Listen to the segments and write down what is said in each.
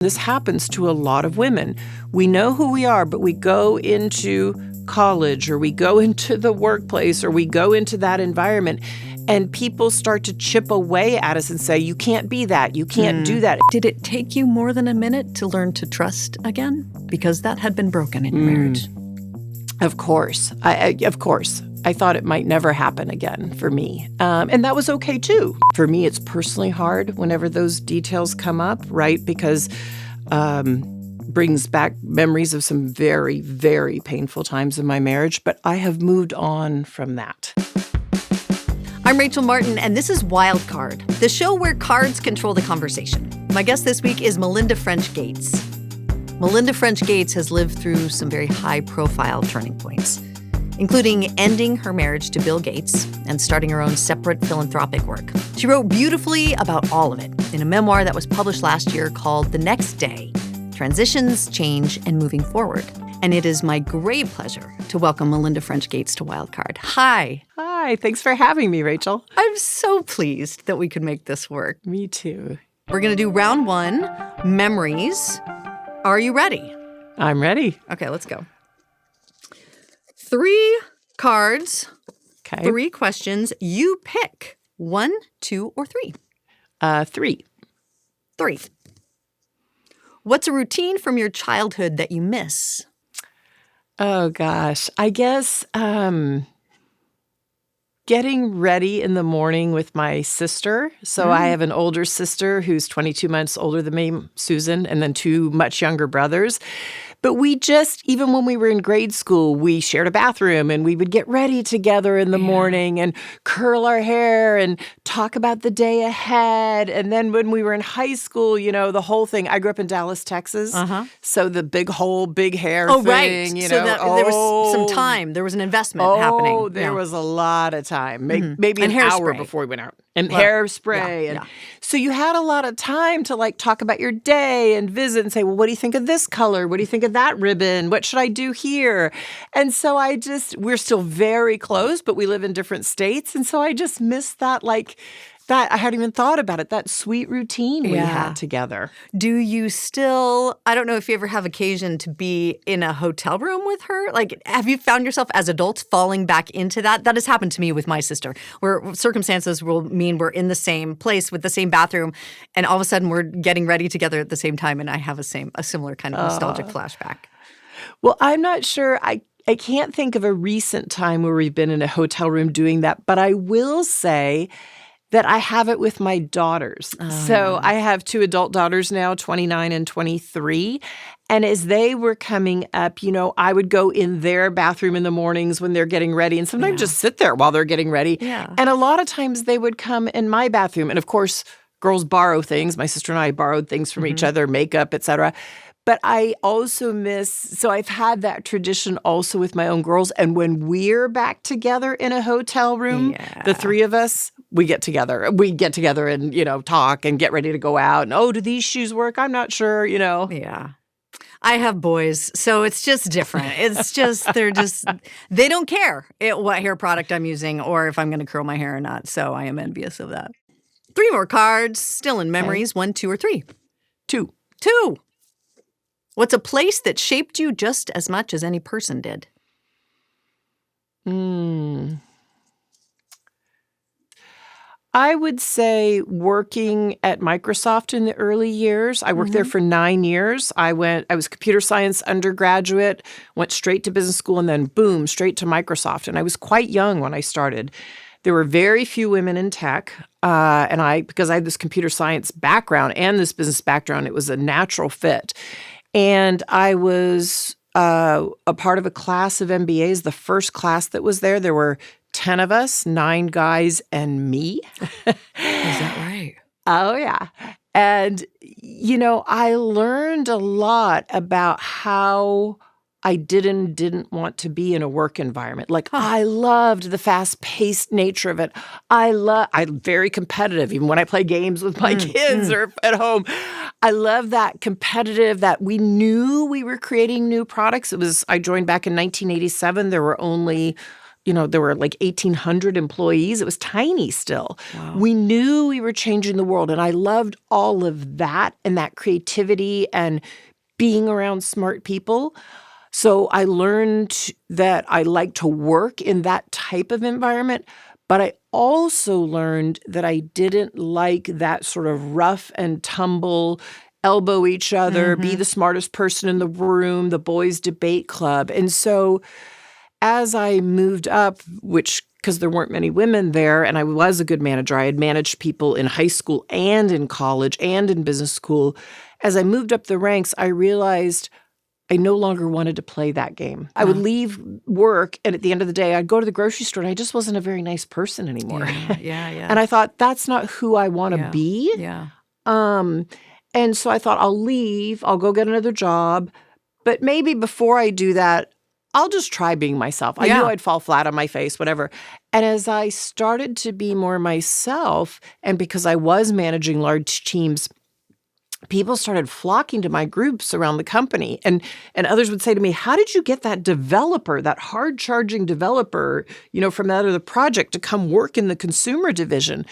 This happens to a lot of women. We know who we are, but we go into college or we go into the workplace or we go into that environment and people start to chip away at us and say, you can't be that, you can't do that. Did it take you more than a minute to learn to trust again? Because that had been broken in your marriage. Of course. Of course. I thought it might never happen again for me. And that was okay, too. For me, it's personally hard whenever those details come up, right? Because brings back memories of some very, very painful times in my marriage. But I have moved on from that. I'm Rachel Martin, and this is Wildcard, the show where cards control the conversation. My guest this week is Melinda French Gates. Melinda French Gates has lived through some very high-profile turning points, including ending her marriage to Bill Gates and starting her own separate philanthropic work. She wrote beautifully about all of it in a memoir that was published last year called The Next Day: Transitions, Change, and Moving Forward. And it is my great pleasure to welcome Melinda French Gates to Wildcard. Hi. Hi. Thanks for having me, Rachel. I'm so pleased that we could make this work. Me too. We're going to do round one, memories. Are you ready? I'm ready. Okay, let's go. 3 cards, Okay. 3 questions. You pick 1, 2, or 3. 3. 3. What's a routine from your childhood that you miss? Oh, gosh. I guess getting ready in the morning with my sister. So I have an older sister who's 22 months older than me, Susan, and then 2 much younger brothers. But we just, even when we were in grade school, we shared a bathroom and we would get ready together in the morning and curl our hair and talk about the day ahead. And then when we were in high school, you know, the whole thing. I grew up in Dallas, Texas. So the big hair thing, right. you So know. there was some time. There was an investment happening. Oh, there was a lot of time. Maybe And an hour hairspray. before we went out. And hairspray. And so you had a lot of time to like talk about your day and visit and say, well, what do you think of this color? What do you think of that ribbon? What should I do here? And so we're still very close, but we live in different states. And so I just miss that, that I hadn't even thought about it, that sweet routine we had together. Do you still, I don't know if you ever have occasion to be in a hotel room with her? Like, have you found yourself as adults falling back into that? That has happened to me with my sister, where circumstances will mean we're in the same place with the same bathroom, and all of a sudden we're getting ready together at the same time, and I have a similar kind of nostalgic flashback. Well, I'm not sure. I can't think of a recent time where we've been in a hotel room doing that, but I will say that I have it with my daughters. So I have 2 adult daughters now, 29 and 23. And as they were coming up, you know, I would go in their bathroom in the mornings when they're getting ready and sometimes just sit there while they're getting ready. Yeah. And a lot of times they would come in my bathroom. And of course, girls borrow things. My sister and I borrowed things from each other, makeup, et cetera. But I also so I've had that tradition also with my own girls. And when we're back together in a hotel room, the 3 of us, we get together. We get together and, you know, talk and get ready to go out. And, oh, do these shoes work? I'm not sure, you know. Yeah. I have boys, so it's just different. It's just, they don't care what hair product I'm using or if I'm going to curl my hair or not. So I am envious of that. 3 more cards, still in memories. 1, 2, or 3? 2. 2. What's a place that shaped you just as much as any person did? I would say working at Microsoft in the early years. I worked there for 9 years. I was a computer science undergraduate, went straight to business school, and then boom, straight to Microsoft. And I was quite young when I started. There were very few women in tech, and because I had this computer science background and this business background, it was a natural fit. And I was a part of a class of MBAs, the first class that was there. There were 10 of us, 9 guys and me. Is that right? Oh, yeah. And, you know, I learned a lot about how I didn't want to be in a work environment. Like, I loved the fast-paced nature of it. I'm very competitive, even when I play games with my kids or at home. I love that competitive, that we knew we were creating new products. I joined back in 1987. There were only there were like 1,800 employees. It was tiny still. Wow. We knew we were changing the world. And I loved all of that and that creativity and being around smart people. So I learned that I like to work in that type of environment. But I also learned that I didn't like that sort of rough and tumble, elbow each other, be the smartest person in the room, the boys' debate club. And so as I moved up, because there weren't many women there, and I was a good manager, I had managed people in high school and in college and in business school. As I moved up the ranks, I realized I no longer wanted to play that game. I would leave work, and at the end of the day, I'd go to the grocery store, and I just wasn't a very nice person anymore. Yeah. And I thought, that's not who I want to be. Yeah. And so I thought, I'll leave. I'll go get another job. But maybe before I do that, I'll just try being myself. I knew I'd fall flat on my face, whatever. And as I started to be more myself, and because I was managing large teams, people started flocking to my groups around the company. And others would say to me, how did you get that developer, that hard-charging developer, from that other project to come work in the consumer division?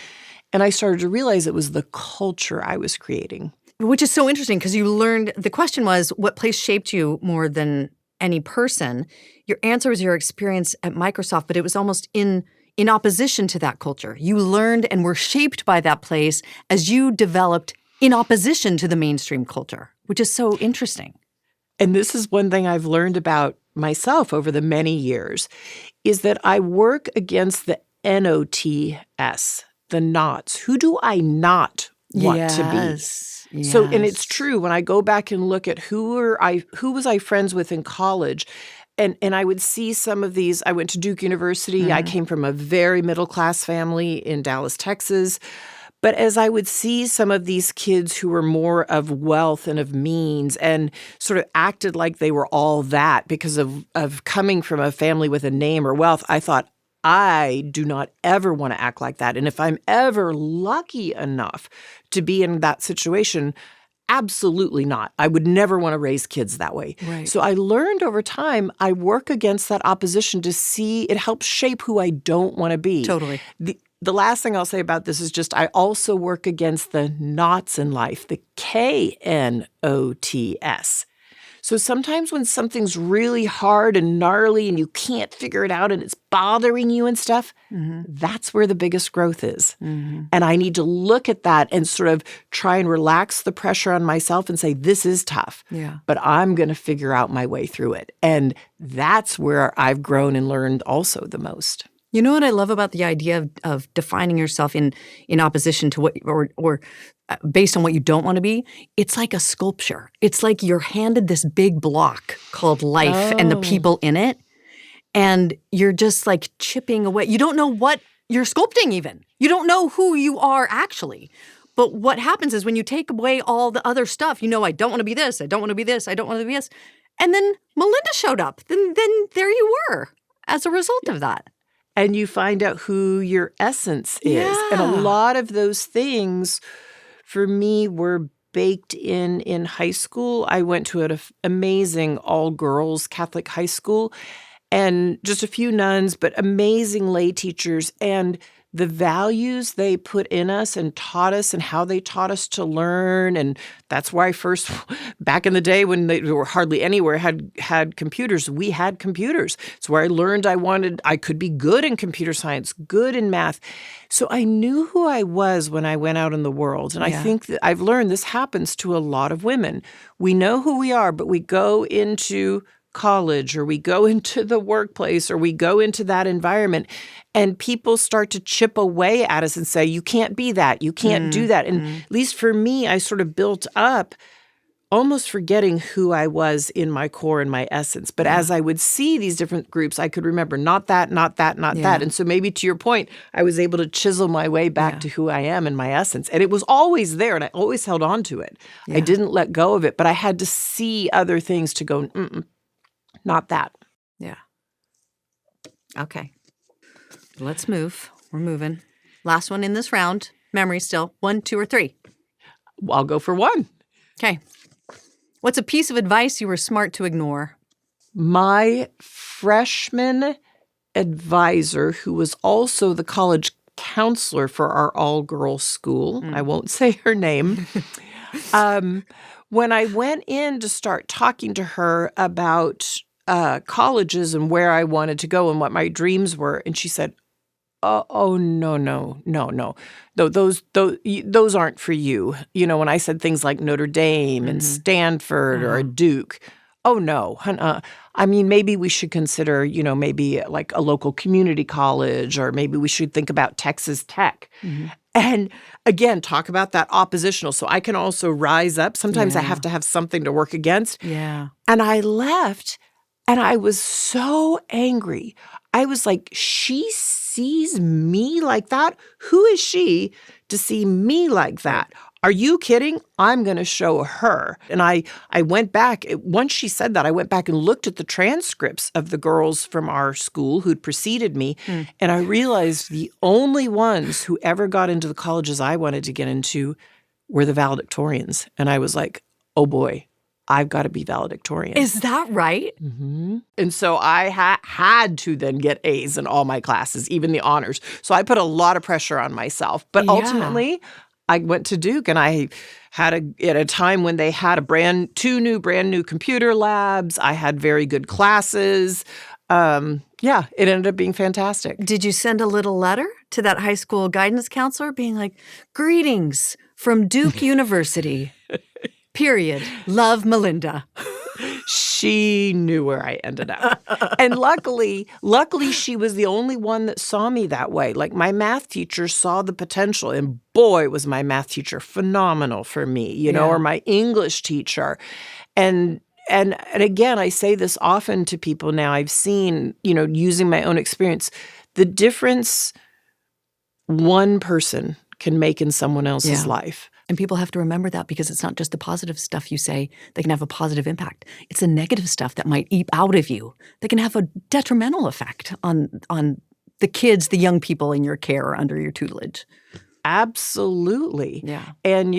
And I started to realize it was the culture I was creating. Which is so interesting because you learned, the question was, what place shaped you more than any person? Your answer was your experience at Microsoft, but it was almost in opposition to that culture. You learned and were shaped by that place as you developed in opposition to the mainstream culture, which is so interesting. And this is one thing I've learned about myself over the many years, is that I work against the NOTS, the knots. Who do I not want to be? Yes. So, and it's true, when I go back and look at who was I friends with in college, and I would see some of these. I went to Duke University. I came from a very middle-class family in Dallas, Texas. But as I would see some of these kids who were more of wealth and of means and sort of acted like they were all that because of coming from a family with a name or wealth, I thought, I do not ever want to act like that. And if I'm ever lucky enough to be in that situation, absolutely not. I would never want to raise kids that way. Right. So I learned over time, I work against that opposition to see it helps shape who I don't want to be. Totally. The last thing I'll say about this is just I also work against the knots in life, the KNOTS. So sometimes when something's really hard and gnarly and you can't figure it out and it's bothering you and stuff, that's where the biggest growth is. And I need to look at that and sort of try and relax the pressure on myself and say, this is tough, but I'm going to figure out my way through it. And that's where I've grown and learned also the most. You know what I love about the idea of defining yourself in opposition to what or based on what you don't want to be? It's like a sculpture. It's like you're handed this big block called life and the people in it, and you're just like chipping away. You don't know what you're sculpting even. You don't know who you are actually. But what happens is when you take away all the other stuff, I don't want to be this, I don't want to be this, I don't want to be this. And then Melinda showed up. Then there you were as a result of that. And you find out who your essence is. Yeah. And a lot of those things, for me, were baked in high school. I went to an amazing all-girls Catholic high school, and just a few nuns, but amazing lay teachers. And the values they put in us and taught us and how they taught us to learn. And that's why first, back in the day when they were hardly anywhere had computers, we had computers. It's where I learned I could be good in computer science, good in math. So I knew who I was when I went out in the world. And I think that I've learned this happens to a lot of women. We know who we are, but we go into college or we go into the workplace or we go into that environment and people start to chip away at us and say, you can't be that, you can't do that. And at least for me, I sort of built up almost forgetting who I was in my core and my essence. But as I would see these different groups, I could remember not that, not that, not that. And so maybe to your point, I was able to chisel my way back to who I am and my essence. And it was always there and I always held on to it. I didn't let go of it, but I had to see other things to go, not that. Yeah. Okay. Let's move. We're moving. Last one in this round. Memory still. 1, 2, or 3? I'll go for 1. Okay. What's a piece of advice you were smart to ignore? My freshman advisor who was also the college counselor for our all-girls school. I won't say her name. When I went in to start talking to her about colleges and where I wanted to go and what my dreams were, and she said, "Oh, no. Those aren't for you." You know, when I said things like Notre Dame and Stanford or a Duke, oh, no. I mean, maybe we should consider, maybe like a local community college, or maybe we should think about Texas Tech. And again, talk about that oppositional. So I can also rise up. Sometimes I have to have something to work against. Yeah. And I left and I was so angry. I was like, she sees me like that? Who is she to see me like that? Are you kidding? I'm going to show her. And I went back. Once she said that, I went back and looked at the transcripts of the girls from our school who'd preceded me. And I realized the only ones who ever got into the colleges I wanted to get into were the valedictorians. And I was like, oh boy, I've got to be valedictorian. Is that right? And so I had to then get A's in all my classes, even the honors. So I put a lot of pressure on myself. But ultimately, I went to Duke, and I had at a time when they had two brand new computer labs. I had very good classes. It ended up being fantastic. Did you send a little letter to that high school guidance counselor being like, "Greetings from Duke University, period. Love, Melinda"? She knew where I ended up. And luckily, she was the only one that saw me that way. Like, my math teacher saw the potential, and boy, was my math teacher phenomenal for me, or my English teacher. And again, I say this often to people now. I've seen, using my own experience, the difference one person can make in someone else's life. And people have to remember that, because it's not just the positive stuff you say that can have a positive impact. It's the negative stuff that might eat out of you that can have a detrimental effect on the kids, the young people in your care or under your tutelage. Absolutely. Yeah. And,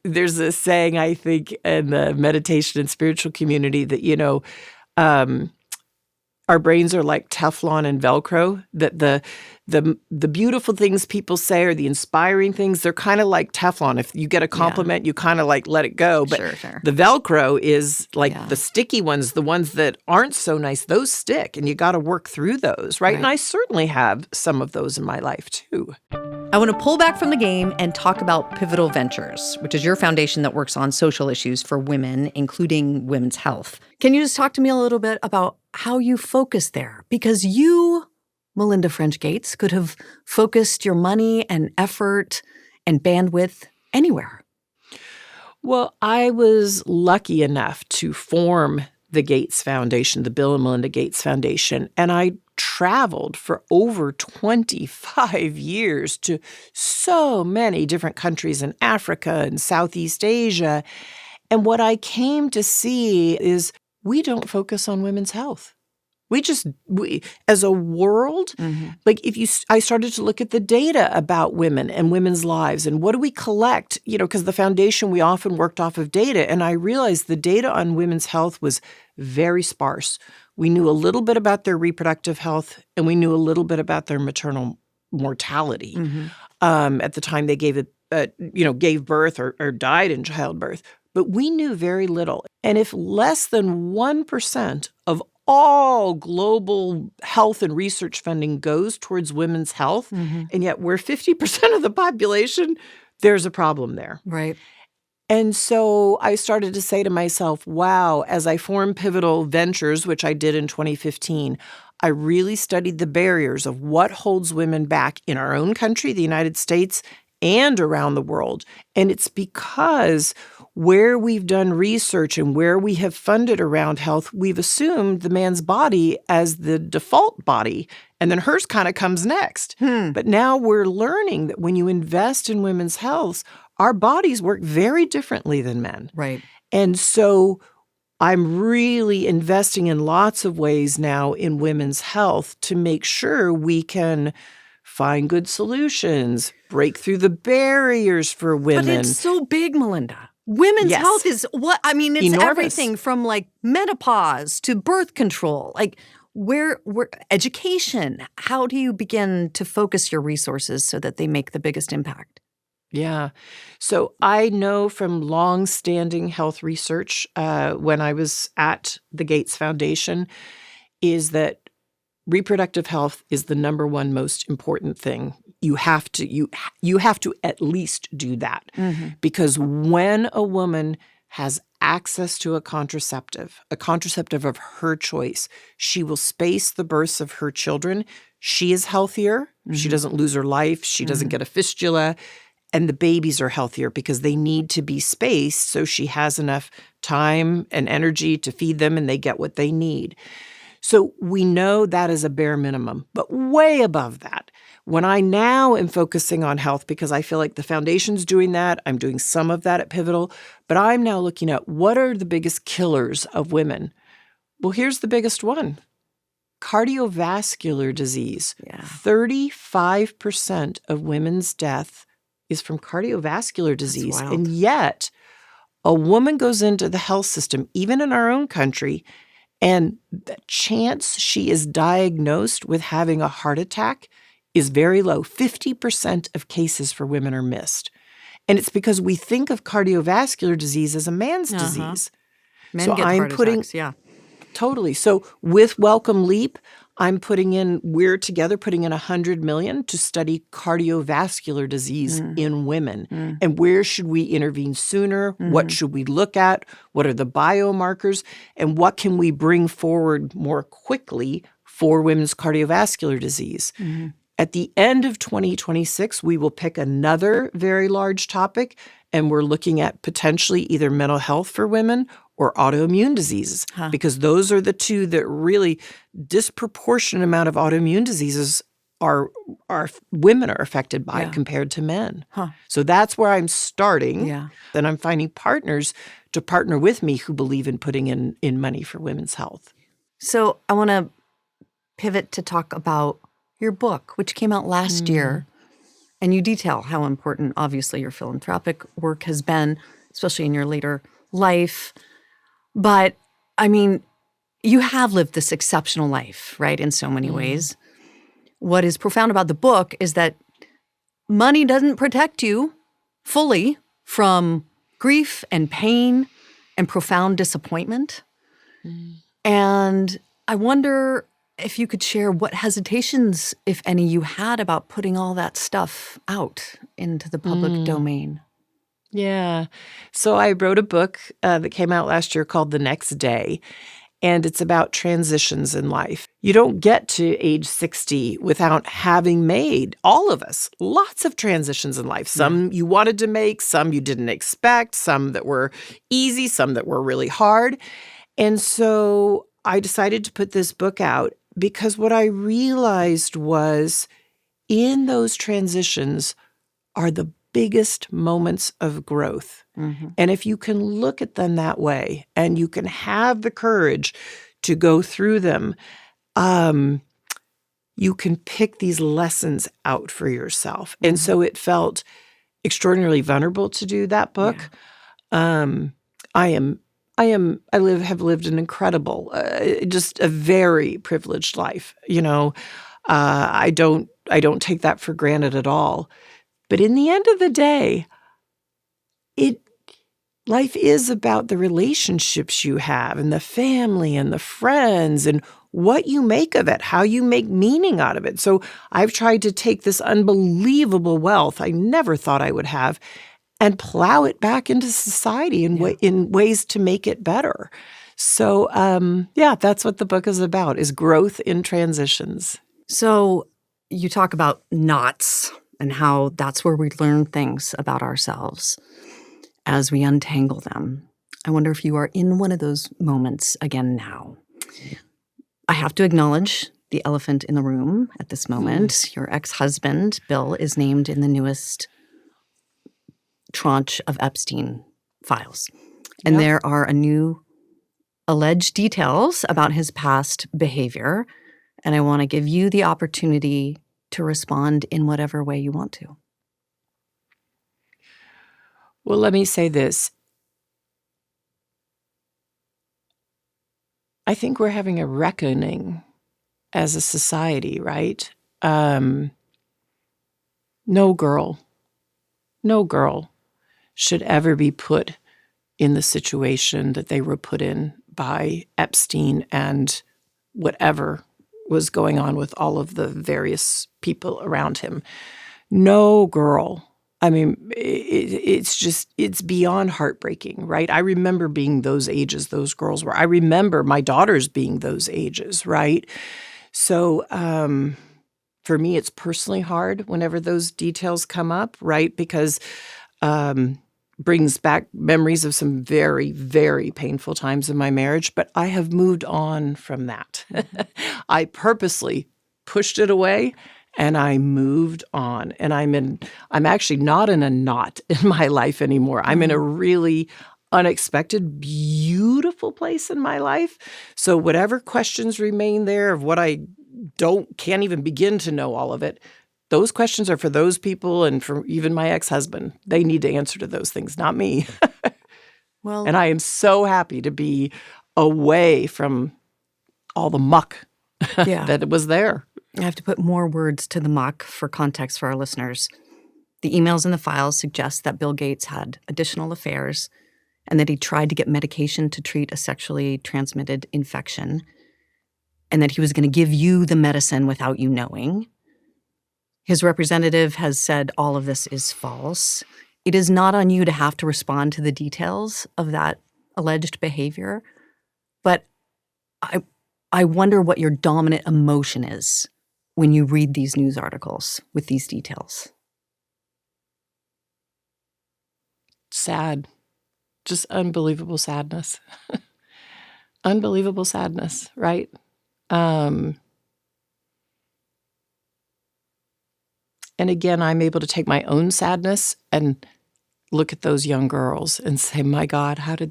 there's a saying, I think, in the meditation and spiritual community that, our brains are like Teflon and Velcro, that the beautiful things people say, or the inspiring things, they're kind of like Teflon. If you get a compliment, you kind of like let it go. But the Velcro is like the sticky ones, the ones that aren't so nice, those stick, and you got to work through those, right? And I certainly have some of those in my life too. I want to pull back from the game and talk about Pivotal Ventures, which is your foundation that works on social issues for women, including women's health. Can you just talk to me a little bit about how you focus there? Because you, Melinda French Gates, could have focused your money and effort and bandwidth anywhere. Well, I was lucky enough to form the Gates Foundation, the Bill and Melinda Gates Foundation, and I traveled for over 25 years to so many different countries in Africa and Southeast Asia. And what I came to see is we don't focus on women's health. We as a world, like I started to look at the data about women and women's lives, and what do we collect? Because the foundation, we often worked off of data, and I realized the data on women's health was very sparse. We knew a little bit about their reproductive health, and we knew a little bit about their maternal mortality at the time they gave birth or died in childbirth. But we knew very little. And if less than 1% of all global health and research funding goes towards women's health, and yet we're 50% of the population, there's a problem there. Right. And so I started to say to myself, wow, as I formed Pivotal Ventures, which I did in 2015, I really studied the barriers of what holds women back in our own country, the United States, and around the world. And it's because where we've done research and where we have funded around health, we've assumed the man's body as the default body, and then hers kind of comes next. But now we're learning that when you invest in women's health, our bodies work very differently than men. Right. And so I'm really investing in lots of ways now in women's health to make sure we can find good solutions, break through the barriers for women. But it's so big, Melinda. Women's health is it's enormous. everything from like menopause to birth control. Like, where education, how do you begin to focus your resources so that they make the biggest impact? Yeah. So I know from long-standing health research, when I was at the Gates Foundation, is that reproductive health is the number one most important thing. You have to at least do that, because when a woman has access to a contraceptive of her choice, she will space the births of her children. She is healthier. She doesn't lose her life. She doesn't get a fistula. And the babies are healthier because they need to be spaced so she has enough time and energy to feed them and they get what they need. So we know that is a bare minimum, but way above that. When I now am focusing on health, because I feel like the foundation's doing that, I'm doing some of that at Pivotal, but I'm now looking at what are the biggest killers of women. Well, here's the biggest one. Cardiovascular disease. Yeah. 35% of women's death is from cardiovascular disease. wild. And yet, a woman goes into the health system, even in our own country, and the chance she is diagnosed with having a heart attack is very low. 50% of cases for women are missed. And it's because we think of cardiovascular disease as a man's disease. Men So get I'm heart attacks, yeah. Totally. So with Welcome Leap, we're together putting in $100 million to study cardiovascular disease in women. And where should we intervene sooner? What should we look at? What are the biomarkers? And what can we bring forward more quickly for women's cardiovascular disease? At the end of 2026, we will pick another very large topic, and we're looking at potentially either mental health for women or autoimmune diseases, because those are the two that really disproportionate amount of autoimmune diseases are women are affected by compared to men. So that's where I'm starting. Yeah. Then I'm finding partners to partner with me who believe in putting in money for women's health. So I want to pivot to talk about your book, which came out last year. And you detail how important, obviously, your philanthropic work has been, especially in your later life. But, I mean, you have lived this exceptional life, right, in so many ways. What is profound about the book is that money doesn't protect you fully from grief and pain and profound disappointment. And I wonder if you could share what hesitations, if any, you had about putting all that stuff out into the public domain. Yeah. So I wrote a book that came out last year called The Next Day, and it's about transitions in life. You don't get to age 60 without having made, all of us, lots of transitions in life. Some you wanted to make, some you didn't expect, some that were easy, some that were really hard. And so I decided to put this book out because what I realized was in those transitions are the biggest moments of growth. And if you can look at them that way and you can have the courage to go through them, you can pick these lessons out for yourself. And so it felt extraordinarily vulnerable to do that book. I have lived an incredible, just a very privileged life. You know, I don't take that for granted at all. But in the end of the day, life is about the relationships you have and the family and the friends and what you make of it, how you make meaning out of it. So I've tried to take this unbelievable wealth I never thought I would have and plow it back into society in ways to make it better. So, that's what the book is about, is growth in transitions. So you talk about knots and how that's where we learn things about ourselves as we untangle them. I wonder if you are in one of those moments again now. I have to acknowledge the elephant in the room at this moment. Your ex-husband, Bill, is named in the newest tranche of Epstein files. And there are new alleged details about his past behavior. And I want to give you the opportunity to respond in whatever way you want to. Well, let me say this. I think we're having a reckoning as a society, right? No girl should ever be put in the situation that they were put in by Epstein and whatever was going on with all of the various people around him. No girl. I mean, it's beyond heartbreaking, right? I remember being those ages those girls were. I remember my daughters being those ages, right? So for me, it's personally hard whenever those details come up, right? Because brings back memories of some very, very painful times in my marriage, but I have moved on from that. I purposely pushed it away and I moved on. And I'm actually not in a knot in my life anymore. I'm in a really unexpected, beautiful place in my life. So whatever questions remain there of what I can't even begin to know all of it, those questions are for those people and for even my ex-husband. They need to answer to those things, not me. Well, and I am so happy to be away from all the muck that was there. I have to put more words to the muck for context for our listeners. The emails in the files suggest that Bill Gates had additional affairs and that he tried to get medication to treat a sexually transmitted infection and that he was going to give you the medicine without you knowing. His representative has said all of this is false. It is not on you to have to respond to the details of that alleged behavior, but I wonder what your dominant emotion is when you read these news articles with these details. Sad. Just unbelievable sadness. Unbelievable sadness, right? And again, I'm able to take my own sadness and look at those young girls and say, my God, how did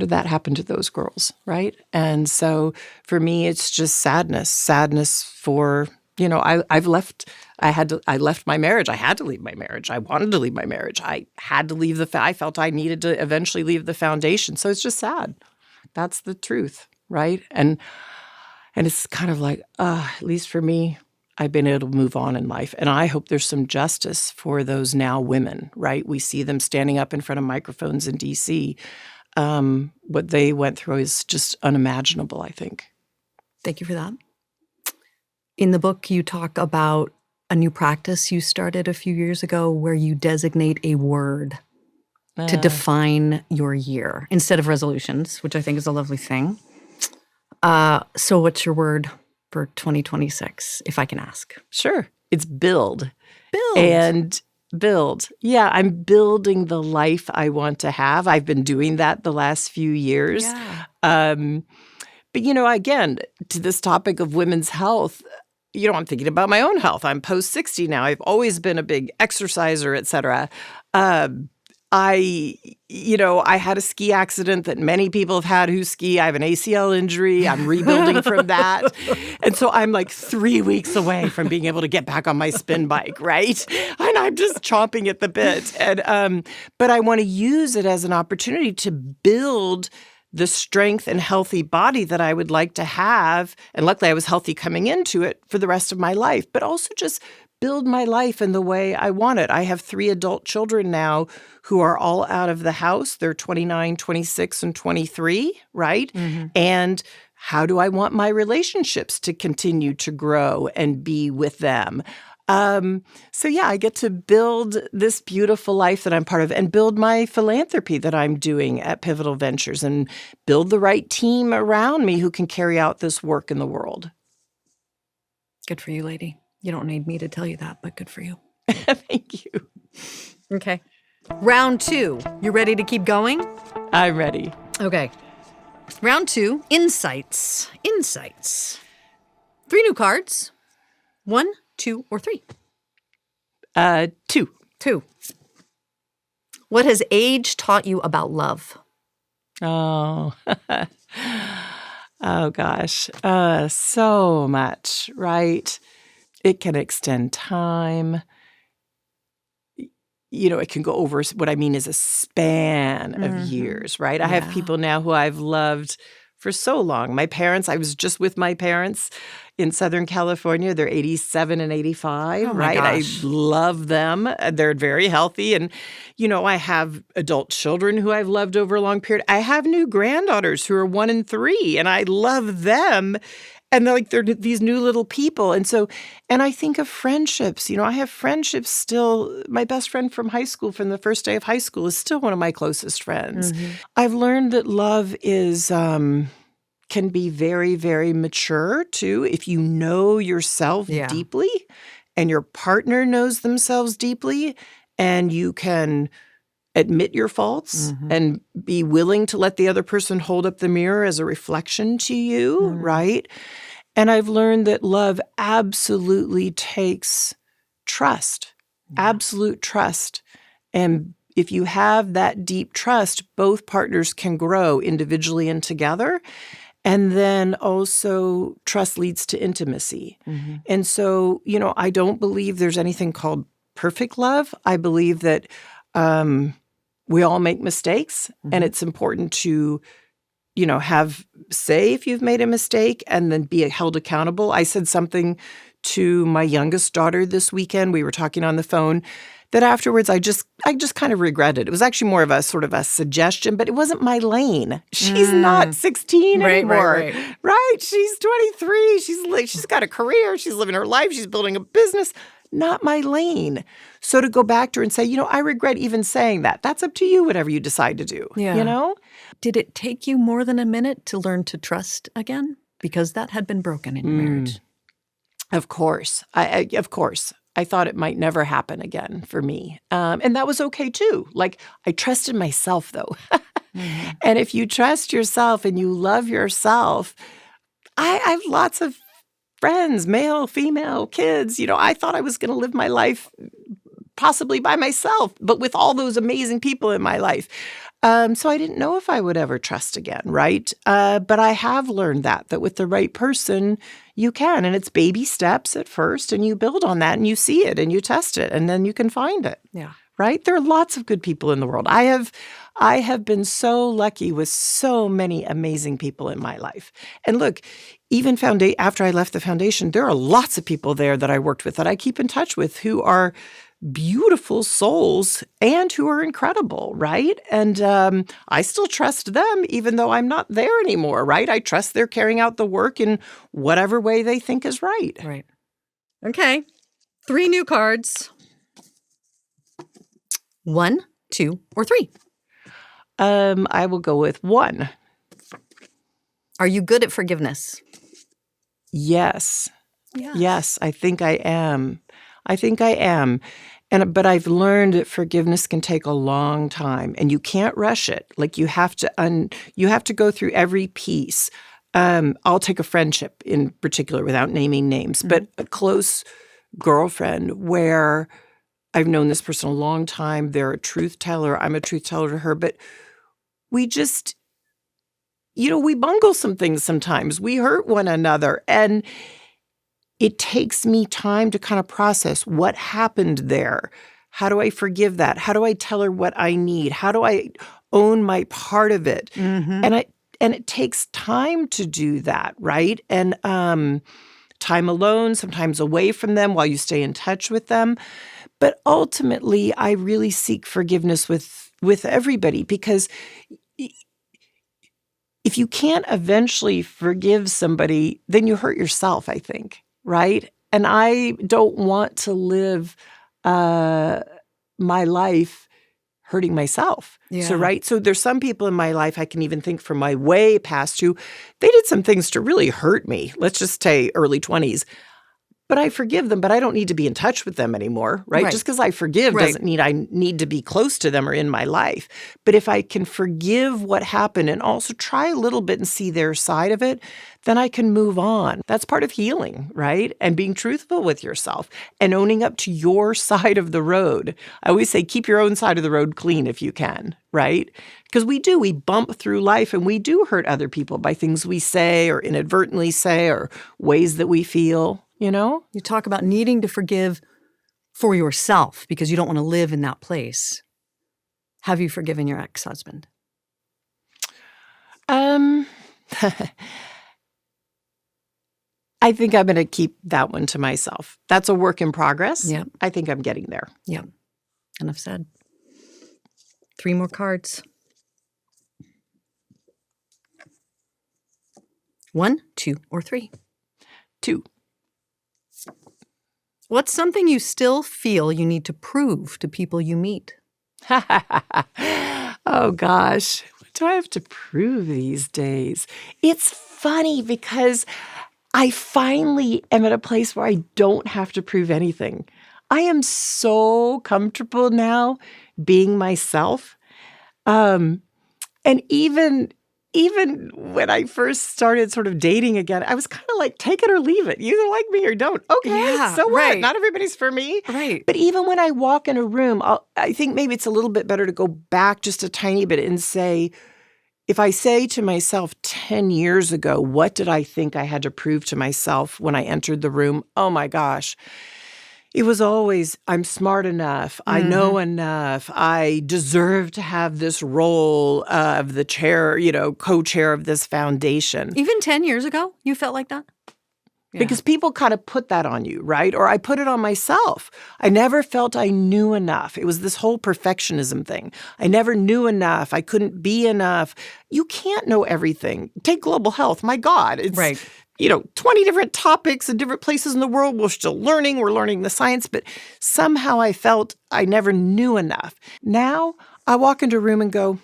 that happen to those girls, right? And so for me, it's just sadness for, I left my marriage. I had to leave my marriage. I wanted to leave my marriage. I had to leave I felt I needed to eventually leave the foundation. So it's just sad. That's the truth, right? And it's kind of like, at least for me, I've been able to move on in life. And I hope there's some justice for those now women, right? We see them standing up in front of microphones in D.C. What they went through is just unimaginable, I think. Thank you for that. In the book, you talk about a new practice you started a few years ago where you designate a word to define your year instead of resolutions, which I think is a lovely thing. So what's your word for 2026, if I can ask? Sure. It's build. Build. And build. Yeah, I'm building the life I want to have. I've been doing that the last few years. Yeah. But, again, to this topic of women's health, I'm thinking about my own health. I'm post-60 now. I've always been a big exerciser, et cetera. I had a ski accident that many people have had who ski. I have an ACL injury. I'm rebuilding from that. And so I'm like 3 weeks away from being able to get back on my spin bike, right? And I'm just chomping at the bit. And but I want to use it as an opportunity to build the strength and healthy body that I would like to have. And luckily I was healthy coming into it for the rest of my life, but also just build my life in the way I want it. I have 3 adult children now who are all out of the house. They're 29, 26, and 23, right? Mm-hmm. And how do I want my relationships to continue to grow and be with them? So yeah, I get to build this beautiful life that I'm part of and build my philanthropy that I'm doing at Pivotal Ventures and build the right team around me who can carry out this work in the world. Good for you, lady. You don't need me to tell you that, but good for you. Thank you. Okay. Round 2. You ready to keep going? I'm ready. Okay. Round 2, insights. Insights. 3 new cards. 1, 2, or 3? 2. 2. What has age taught you about love? Oh, oh gosh. So much, right? It can extend time. It can go over, what I mean is a span of years, right? I have people now who I've loved for so long. My parents, I was just with my parents in Southern California. They're 87 and 85, Oh my right? gosh. I love them. They're very healthy. And, I have adult children who I've loved over a long period. I have new granddaughters who are 1 and 3, and I love them. And they're these new little people. And I think of friendships. I have friendships still. My best friend from high school, from the first day of high school, is still one of my closest friends. I've learned that love is can be very, very mature, too, if you know yourself deeply and your partner knows themselves deeply, and you can admit your faults and be willing to let the other person hold up the mirror as a reflection to you, right? And I've learned that love absolutely takes trust, absolute trust. And if you have that deep trust, both partners can grow individually and together. And then also trust leads to intimacy. And so, I don't believe there's anything called perfect love. I believe that we all make mistakes, and it's important to, say if you've made a mistake and then be held accountable. I said something to my youngest daughter this weekend. We were talking on the phone that afterwards I just kind of regretted. It was actually more of a sort of a suggestion, but it wasn't my lane. She's not 16 anymore. Right? She's 23. She's got a career. She's living her life. She's building a business. Not my lane. So to go back to her and say, I regret even saying that. That's up to you, whatever you decide to do. Did it take you more than a minute to learn to trust again? Because that had been broken in your marriage. Of course. Of course. I thought it might never happen again for me. And that was okay, too. Like, I trusted myself, though. And if you trust yourself and you love yourself, I have lots of friends, male, female, kids. I thought I was going to live my life possibly by myself, but with all those amazing people in my life. So I didn't know if I would ever trust again, right? But I have learned that with the right person, you can. And it's baby steps at first, and you build on that, and you see it, and you test it, and then you can find it. Yeah. Right? There are lots of good people in the world. I have been so lucky with so many amazing people in my life. And look, even after I left the foundation, there are lots of people there that I worked with that I keep in touch with who are beautiful souls and who are incredible, right? And I still trust them even though I'm not there anymore, right? I trust they're carrying out the work in whatever way they think is right. Right. Okay. 3 new cards. 1, 2, or 3? I will go with 1. Are you good at forgiveness? Yes. Yes, I think I am. But I've learned that forgiveness can take a long time, and you can't rush it. Like, you have to go through every piece. I'll take a friendship in particular without naming names, but a close girlfriend where I've known this person a long time. They're a truth teller. I'm a truth teller to her. But we just, we bungle some things sometimes. We hurt one another. And it takes me time to kind of process what happened there. How do I forgive that? How do I tell her what I need? How do I own my part of it? And it takes time to do that, right? And time alone, sometimes away from them while you stay in touch with them. But ultimately, I really seek forgiveness with everybody, because if you can't eventually forgive somebody, then you hurt yourself, I think, right? And I don't want to live my life hurting myself. Yeah. So there's some people in my life I can even think from my way past who they did some things to really hurt me. Let's just say early 20s. But I forgive them, but I don't need to be in touch with them anymore, right? Just because I forgive doesn't mean I need to be close to them or in my life. But if I can forgive what happened and also try a little bit and see their side of it, then I can move on. That's part of healing, right? And being truthful with yourself and owning up to your side of the road. I always say keep your own side of the road clean if you can, right? Because we bump through life and we do hurt other people by things we say or inadvertently say or ways that we feel. You talk about needing to forgive for yourself because you don't want to live in that place. Have you forgiven your ex-husband? I think I'm going to keep that one to myself. That's a work in progress. Yeah. I think I'm getting there. Yeah. Enough said. 3 more cards. 1, 2, or 3? 2. What's something you still feel you need to prove to people you meet? Oh, gosh. What do I have to prove these days? It's funny because I finally am at a place where I don't have to prove anything. I am so comfortable now being myself. And even when I first started sort of dating again, I was kind of like, take it or leave it. You either like me or don't. Okay, Yeah, so what? right. Not everybody's for me. Right. But even when I walk in a room, I think maybe it's a little bit better to go back just a tiny bit and say, if I say to myself 10 years ago, what did I think I had to prove to myself when I entered the room? Oh my gosh. It was always, I'm smart enough. I know enough. I deserve to have this role of the chair, co-chair of this foundation. Even 10 years ago, you felt like that? Yeah. Because people kind of put that on you, right? Or I put it on myself. I never felt I knew enough. It was this whole perfectionism thing. I never knew enough. I couldn't be enough. You can't know everything. Take global health. My God. It's, right. 20 different topics in different places in the world. We're still learning. We're learning the science. But somehow I felt I never knew enough. Now I walk into a room and go,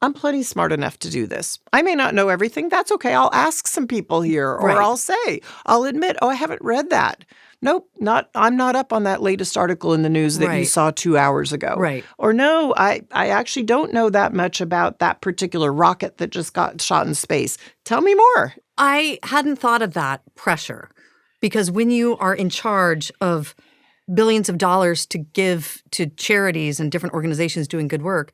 I'm plenty smart enough to do this. I may not know everything. That's okay. I'll ask some people here, or I'll admit, I haven't read that. Nope, I'm not up on that latest article in the news that you saw 2 hours ago. Right. Or no, I actually don't know that much about that particular rocket that just got shot in space. Tell me more. I hadn't thought of that pressure, because when you are in charge of billions of dollars to give to charities and different organizations doing good work,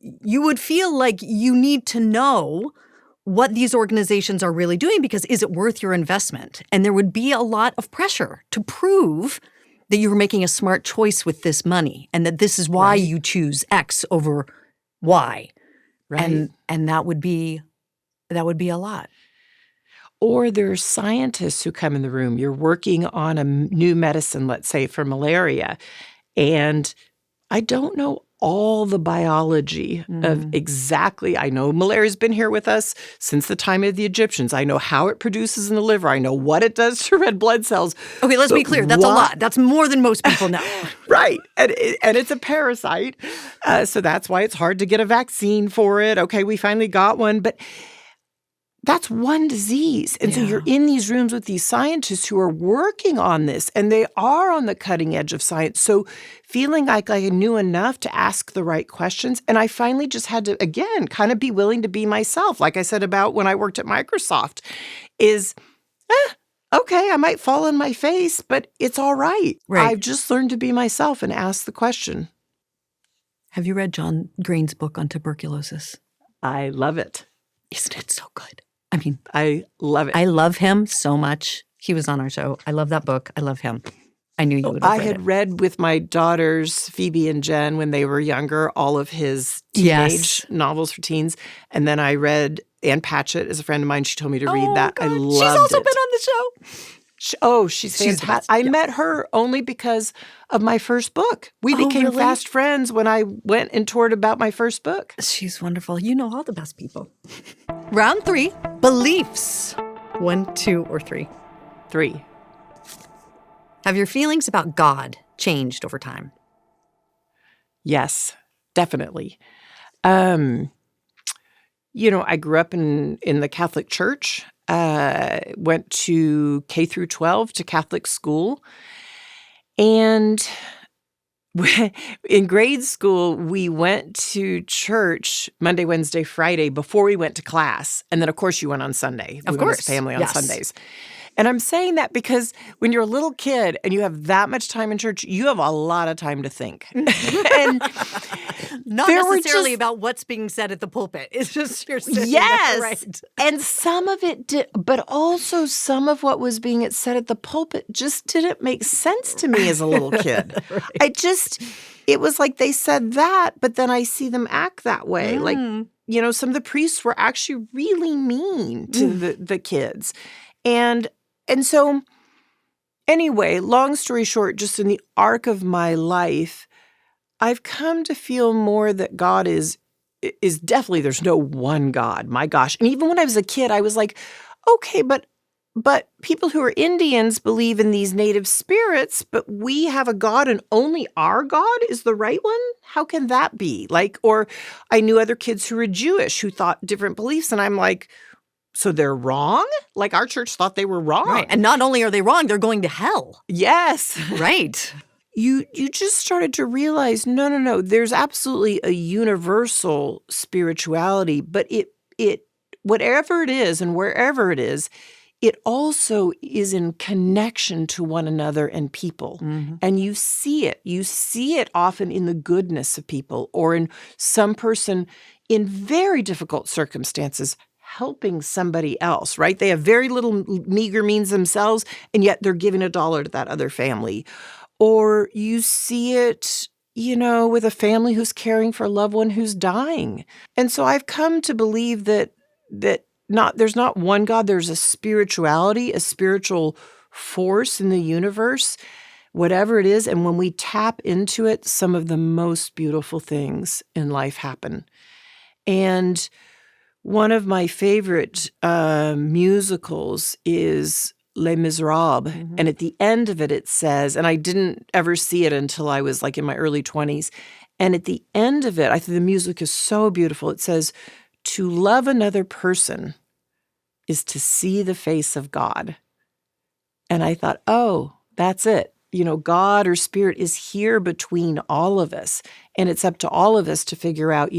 you would feel like you need to know what these organizations are really doing, because is it worth your investment? And there would be a lot of pressure to prove that you were making a smart choice with this money and that this is why you choose X over Y. Right. And that would be a lot. Or there's scientists who come in the room. You're working on a new medicine, let's say, for malaria. And I don't know all the biology of exactly. I know malaria's been here with us since the time of the Egyptians. I know how it produces in the liver. I know what it does to red blood cells. Okay, let's be clear. That's a lot. That's more than most people know. Right. And it's a parasite. So that's why it's hard to get a vaccine for it. Okay, we finally got one. But that's one disease. And so you're in these rooms with these scientists who are working on this, and they are on the cutting edge of science. So feeling like I knew enough to ask the right questions. And I finally just had to, again, kind of be willing to be myself. Like I said about when I worked at Microsoft, is, okay, I might fall on my face, but it's all right. I've just learned to be myself and ask the question. Have you read John Green's book on tuberculosis? I love it. Isn't it so good? I mean, I love it. I love him so much. He was on our show. I love that book. I love him. I knew you would have read it. I had read with my daughters, Phoebe and Jen, when they were younger, all of his teenage novels for teens. And then I read Ann Patchett as a friend of mine. She told me to read that. God. I loved it. She's also been on the show. She's fantastic. I met her only because of my first book. We became fast friends when I went and toured about my first book. She's wonderful. You know all the best people. Round 3, beliefs. 1, 2, or 3? 3. Have your feelings about God changed over time? Yes, definitely. I grew up in the Catholic Church. Went to K through 12 to Catholic school. And in grade school, we went to church Monday, Wednesday, Friday before we went to class. And then, of course, you went on Sunday. Of we course. Went as family on Sundays. And I'm saying that because when you're a little kid and you have that much time in church, you have a lot of time to think. And not there were necessarily just- about what's being said at the pulpit. It's just you're sitting Yes. there, right? And some of it did, but also some of what was being said at the pulpit just didn't make sense to me as a little kid. It was like they said that, but then I see them act that way. Like, some of the priests were actually really mean to the kids. And so anyway, long story short, just in the arc of my life, I've come to feel more that God is definitely, there's no one God. My gosh. And even when I was a kid, I was like, okay, but people who are Indians believe in these native spirits, but we have a God and only our God is the right one? How can that be? Or I knew other kids who were Jewish who thought different beliefs, and I'm like, so they're wrong? Like our church thought they were wrong. Right. And not only are they wrong, they're going to hell. Yes. Right. You just started to realize, no, there's absolutely a universal spirituality, but it whatever it is and wherever it is, it also is in connection to one another and people. And you see it. You see it often in the goodness of people or in some person in very difficult circumstances helping somebody else, right? They have very little meager means themselves, and yet they're giving $1 to that other family. Or you see it, with a family who's caring for a loved one who's dying. And so I've come to believe that there's not one God, there's a spirituality, a spiritual force in the universe, whatever it is. And when we tap into it, some of the most beautiful things in life happen. And one of my favorite musicals is Les Miserables. And at the end of it, it says, and I didn't ever see it until I was in my early 20s. And at the end of it, I think the music is so beautiful. It says, to love another person is to see the face of God. And I thought, oh, that's it. God or spirit is here between all of us. And it's up to all of us to figure out,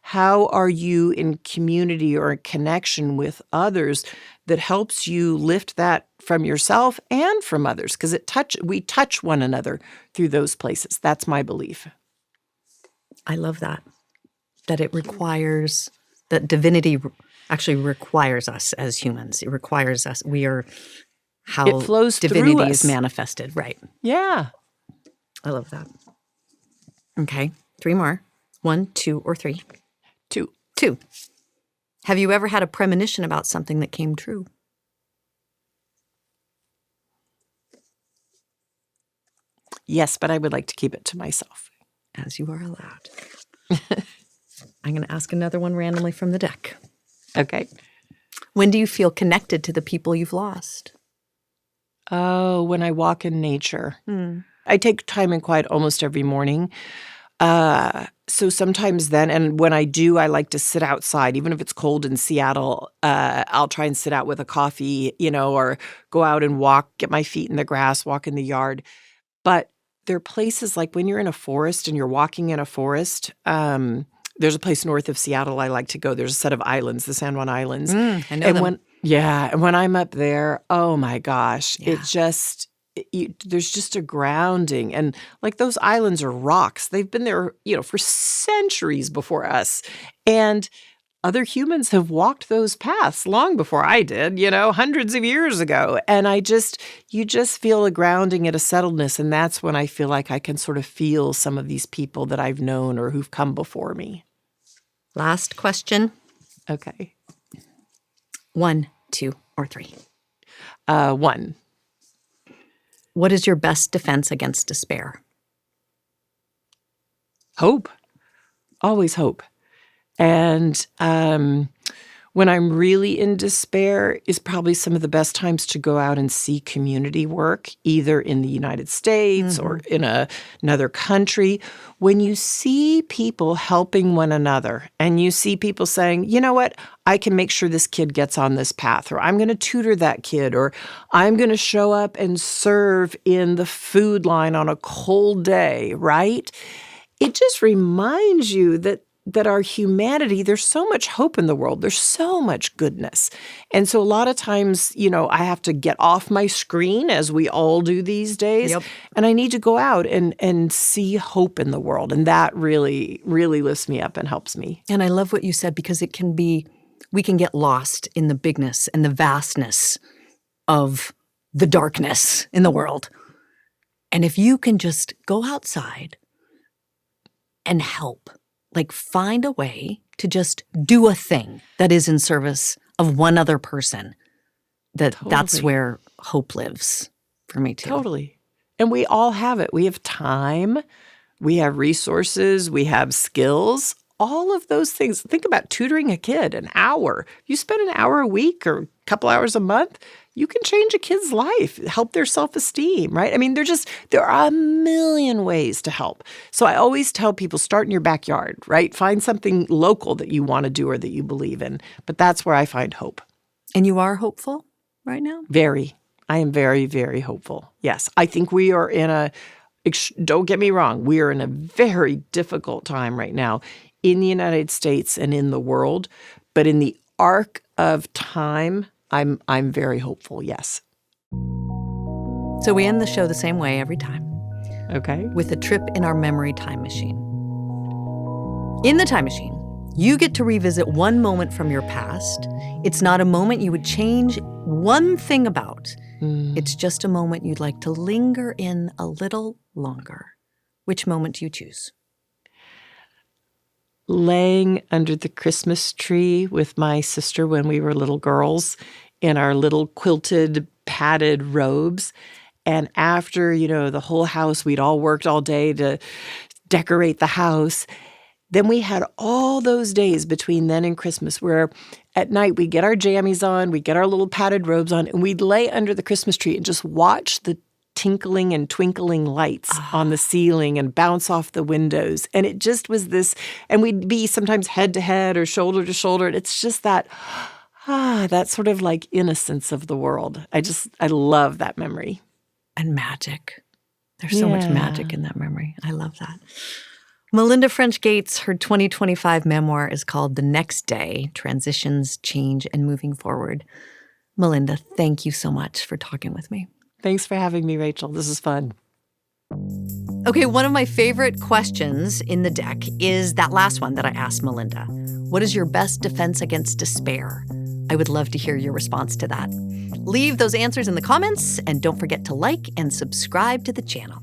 how are you in community or in connection with others that helps you lift that from yourself and from others? Because we touch one another through those places. That's my belief. I love that it requires, that divinity actually requires us as humans. It requires us. We are how it flows divinity through us. is manifested. Right. Yeah. I love that. Okay. 3 more. 1, 2, or 3? 2. 2. Have you ever had a premonition about something that came true? Yes, but I would like to keep it to myself. As you are allowed. I'm going to ask another one randomly from the deck. Okay. When do you feel connected to the people you've lost? Oh, when I walk in nature. I take time and quiet almost every morning. So sometimes then, and when I do, I like to sit outside. Even if it's cold in Seattle, I'll try and sit out with a coffee, or go out and walk, get my feet in the grass, walk in the yard. But there are places like when you're in a forest and you're walking in a forest, there's a place north of Seattle I like to go. There's a set of islands, the San Juan Islands. I know them. And when I'm up there, oh my gosh, there's just a grounding. And those islands are rocks. They've been there, for centuries before us. And other humans have walked those paths long before I did, hundreds of years ago. And you just feel a grounding and a settledness. And that's when I feel like I can sort of feel some of these people that I've known or who've come before me. Last question. Okay. 1, 2, or 3? 1. What is your best defense against despair? Hope. Always hope. And when I'm really in despair is probably some of the best times to go out and see community work, either in the United States or in another country. When you see people helping one another and you see people saying, you know what, I can make sure this kid gets on this path, or I'm going to tutor that kid, or I'm going to show up and serve in the food line on a cold day, right? It just reminds you that that our humanity, there's so much hope in the world. There's so much goodness. And so a lot of times, I have to get off my screen, as we all do these days. Yep. And I need to go out and see hope in the world. And that really, really lifts me up and helps me. And I love what you said, because we can get lost in the bigness and the vastness of the darkness in the world. And if you can just go outside and help, like find a way to just do a thing that is in service of one other person, that's Totally. where hope lives for me too. Totally. And we all have it. We have time, we have resources, we have skills, all of those things. Think about tutoring a kid an hour. You spend an hour a week or a couple hours a month, you can change a kid's life, help their self-esteem, right? I mean, there are a million ways to help. So I always tell people, start in your backyard, right? Find something local that you want to do or that you believe in. But that's where I find hope. And you are hopeful right now? Very. I am very, very hopeful. Yes. I think we are don't get me wrong, we are in a very difficult time right now in the United States and in the world. But in the arc of time, I'm very hopeful, yes. So we end the show the same way every time. Okay. With a trip in our memory time machine. In the time machine, you get to revisit one moment from your past. It's not a moment you would change one thing about. It's just a moment you'd like to linger in a little longer. Which moment do you choose? Laying under the Christmas tree with my sister when we were little girls in our little quilted, padded robes. And after, the whole house, we'd all worked all day to decorate the house. Then we had all those days between then and Christmas where at night we'd get our jammies on, we'd get our little padded robes on, and we'd lay under the Christmas tree and just watch the tinkling and twinkling lights on the ceiling and bounce off the windows. And it just was this, and we'd be sometimes head to head or shoulder to shoulder. And it's just that sort of like innocence of the world. I love that memory. And magic. There's so much magic in that memory. I love that. Melinda French Gates, her 2025 memoir is called The Next Day, Transitions, Change, and Moving Forward. Melinda, thank you so much for talking with me. Thanks for having me, Rachel. This is fun. Okay, one of my favorite questions in the deck is that last one that I asked Melinda. What is your best defense against despair? I would love to hear your response to that. Leave those answers in the comments, and don't forget to like and subscribe to the channel.